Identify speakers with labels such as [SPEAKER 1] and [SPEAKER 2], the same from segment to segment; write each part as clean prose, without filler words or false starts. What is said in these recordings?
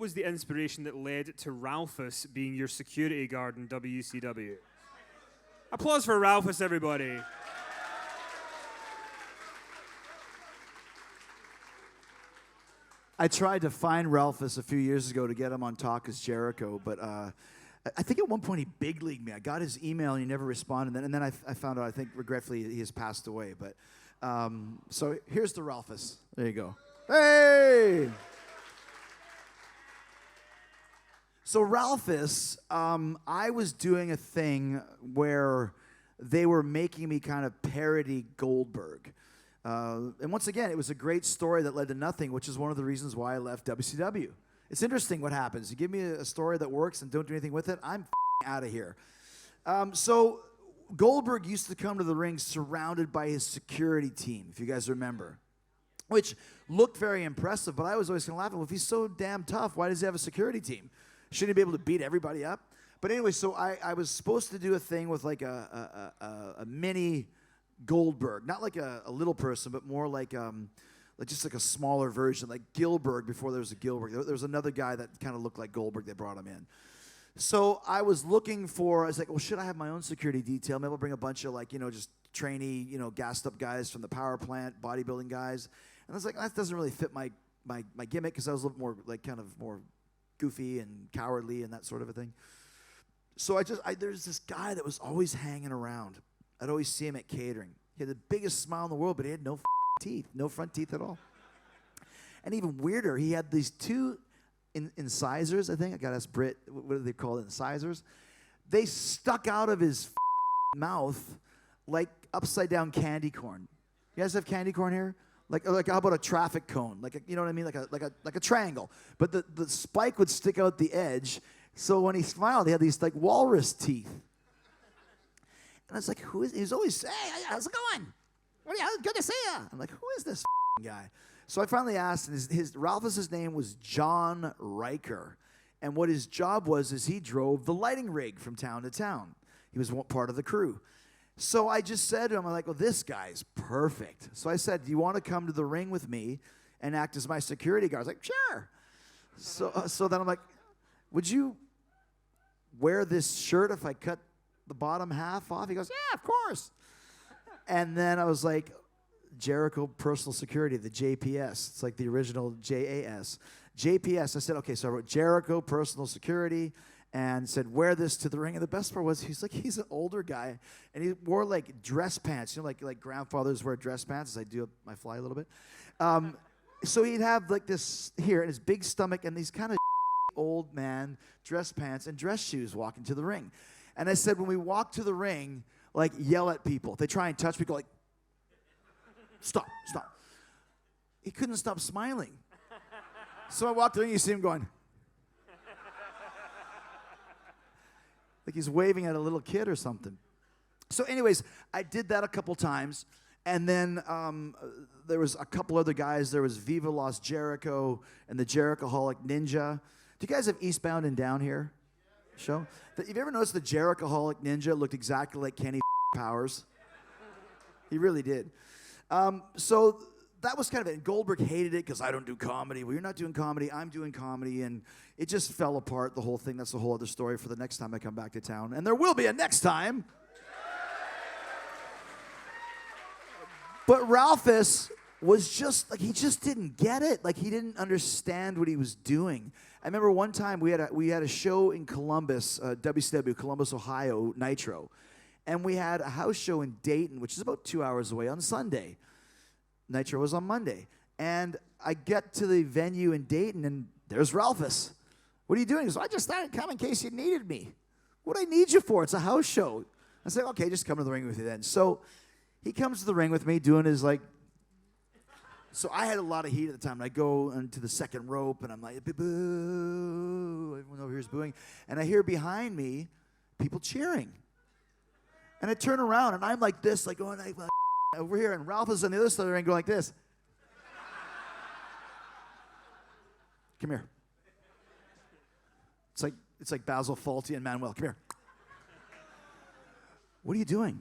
[SPEAKER 1] what was the inspiration that led to Ralphus being your security guard in WCW? Applause for Ralphus, everybody.
[SPEAKER 2] I tried to find Ralphus a few years ago to get him on Talk as Jericho, but I think at one point he big leagued me. I got his email and he never responded, and then I found out, I think regretfully, he has passed away. But so here's the Ralphus. There you go. Hey! So Ralphus, I was doing a thing where they were making me kind of parody Goldberg. And once again, it was a great story that led to nothing, which is one of the reasons why I left WCW. It's interesting what happens. You give me a story that works and don't do anything with it, I'm out of here. So Goldberg used to come to the ring surrounded by his security team, if you guys remember, which looked very impressive, but I was always going to laugh at, well, if he's so damn tough, why does he have a security team? Shouldn't he be able to beat everybody up? But anyway, so I was supposed to do a thing with like a mini Goldberg, not like a little person, but more like just like a smaller version, like Gilbert before there was a Gilbert. There was another guy that kind of looked like Goldberg. They brought him in. So I was looking for, I was like, well, should I have my own security detail? Maybe I'll bring a bunch of like, just trainee, gassed up guys from the power plant, bodybuilding guys. And I was like, that doesn't really fit my gimmick, because I was a little more like kind of more goofy and cowardly and that sort of a thing. So there's this guy that was always hanging around. I'd always see him at catering. He had the biggest smile in the world, but he had no teeth, no front teeth at all. And even weirder, he had these two incisors, I think. I got to ask Britt, what do they call it, incisors? They stuck out of his mouth like upside-down candy corn. You guys have candy corn here? Like how about a traffic cone? Like you know what I mean? Like a triangle. But the spike would stick out the edge. So when he smiled, he had these like walrus teeth. And I was like, who is he? He's always, hey, how's it going? Good to see you. I'm like, who is this guy? So I finally asked, and Ralphus's name was John Riker. And what his job was is he drove the lighting rig from town to town. He was part of the crew. So I just said to him, I'm like, well, this guy's perfect. So I said, do you want to come to the ring with me and act as my security guard? I was like, sure. So then I'm like, would you wear this shirt if I cut the bottom half off? He goes, yeah, of course. And then I was like, Jericho Personal Security, the JPS. It's like the original JAS. JPS. I said, okay, so I wrote Jericho Personal Security and said, wear this to the ring. And the best part was, he's an older guy, and he wore like dress pants, like grandfathers wear dress pants, as I do my fly a little bit. So he'd have like this here, and his big stomach, and these kind of old man dress pants and dress shoes walking to the ring. And I said, when we walk to the ring, like, yell at people. If they try and touch me, go like, stop. He couldn't stop smiling. So I walked to the ring, you see him going, like he's waving at a little kid or something. So anyways, I did that a couple times. And then there was a couple other guys. There was Viva Los Jericho and the Jerkaholic Ninja. Do you guys have Eastbound and Down here? Show? Have you ever noticed the Jerkaholic Ninja looked exactly like Kenny Powers? He really did. So that was kind of it. And Goldberg hated it because I don't do comedy. Well, you're not doing comedy. I'm doing comedy. And it just fell apart, the whole thing. That's a whole other story for the next time I come back to town. And there will be a next time. But Ralphus was just, like, he just didn't get it. Like, he didn't understand what he was doing. I remember one time we had a show in Columbus, WCW, Columbus, Ohio, Nitro. And we had a house show in Dayton, which is about 2 hours away, on Sunday. Nitro was on Monday. And I get to the venue in Dayton, and there's Ralphus. What are you doing? He goes, I just thought I'd come in case you needed me. What do I need you for? It's a house show. I said, okay, just come to the ring with you then. So he comes to the ring with me doing his, like, so I had a lot of heat at the time. And I go into the second rope, and I'm like, boo. Everyone over here is booing. And I hear behind me people cheering. And I turn around, and I'm like this, like going like, over here. And Ralph is on the other side of the ring going like this. Come here. It's like Basil Fawlty and Manuel. Come here. What are you doing?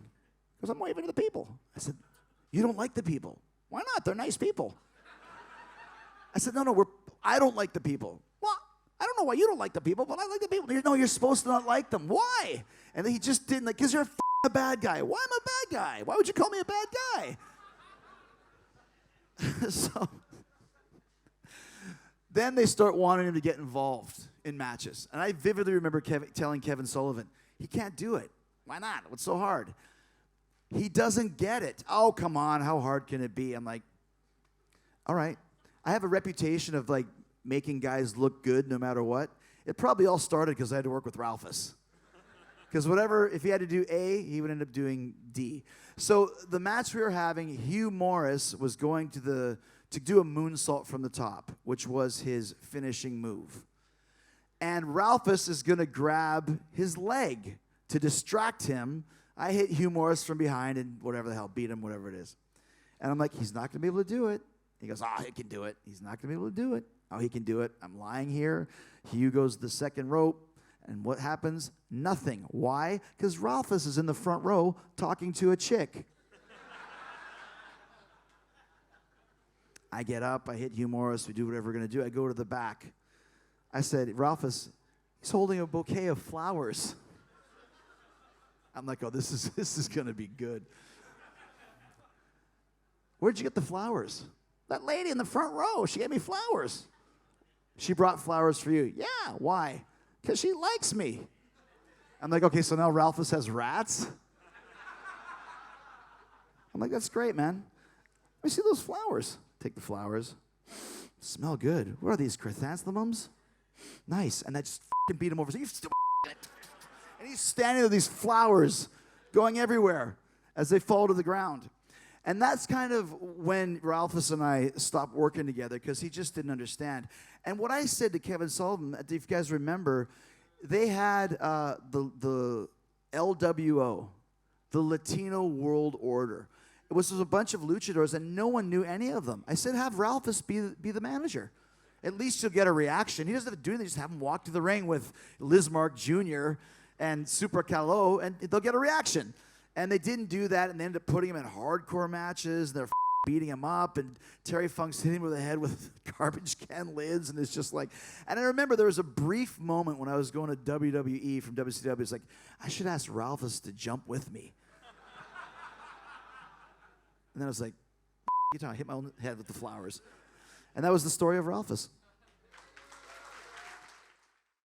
[SPEAKER 2] He goes, I'm waving to the people. I said, you don't like the people. Why not? They're nice people. I said, no, I don't like the people. What? I don't know why you don't like the people, but I like the people. No, you're supposed to not like them. Why? And he just didn't, like, because you're a bad guy. Why am I a bad guy? Why would you call me a bad guy? So then they start wanting him to get involved in matches. And I vividly remember telling Kevin Sullivan, he can't do it. Why not? What's so hard? He doesn't get it. Oh, come on. How hard can it be? I'm like, all right. I have a reputation of, like, making guys look good no matter what. It probably all started because I had to work with Ralphus. Because if he had to do A, he would end up doing D. So the match we were having, Hugh Morris was going to do a moonsault from the top, which was his finishing move. And Ralphus is going to grab his leg to distract him. I hit Hugh Morris from behind and whatever the hell, beat him, whatever it is. And I'm like, he's not going to be able to do it. He goes, he can do it. He's not going to be able to do it. Oh, he can do it. I'm lying here. Hugh goes to the second rope. And what happens? Nothing. Why? Because Ralphus is in the front row talking to a chick. I get up. I hit Hugh Morris. We do whatever we're going to do. I go to the back. I said, Ralphus, he's holding a bouquet of flowers. I'm like, oh, this is going to be good. Where'd you get the flowers? That lady in the front row, she gave me flowers. She brought flowers for you. Yeah, why? Because she likes me. I'm like, okay, so now Ralphus has rats? I'm like, that's great, man. Let me see those flowers. Take the flowers. Smell good. What are these, chrysanthemums? Nice. And I just beat him over. So you still and he's standing with these flowers going everywhere as they fall to the ground. And that's kind of when Ralphus and I stopped working together because he just didn't understand. And what I said to Kevin Sullivan, if you guys remember, they had the LWO, the Latino World Order. It was a bunch of luchadors, and no one knew any of them. I said, have Ralphus be the manager. At least you'll get a reaction. He doesn't have to do anything. Just have him walk to the ring with Lismark Jr. and Super Calo, and they'll get a reaction. And they didn't do that, and they ended up putting him in hardcore matches, and they're beating him up, and Terry Funk's hitting him with the head with garbage can lids, and it's just like, and I remember there was a brief moment when I was going to WWE from WCW, it's like, I should ask Ralphus to jump with me. And then I was like, I hit my own head with the flowers. And that was the story of Ralphus.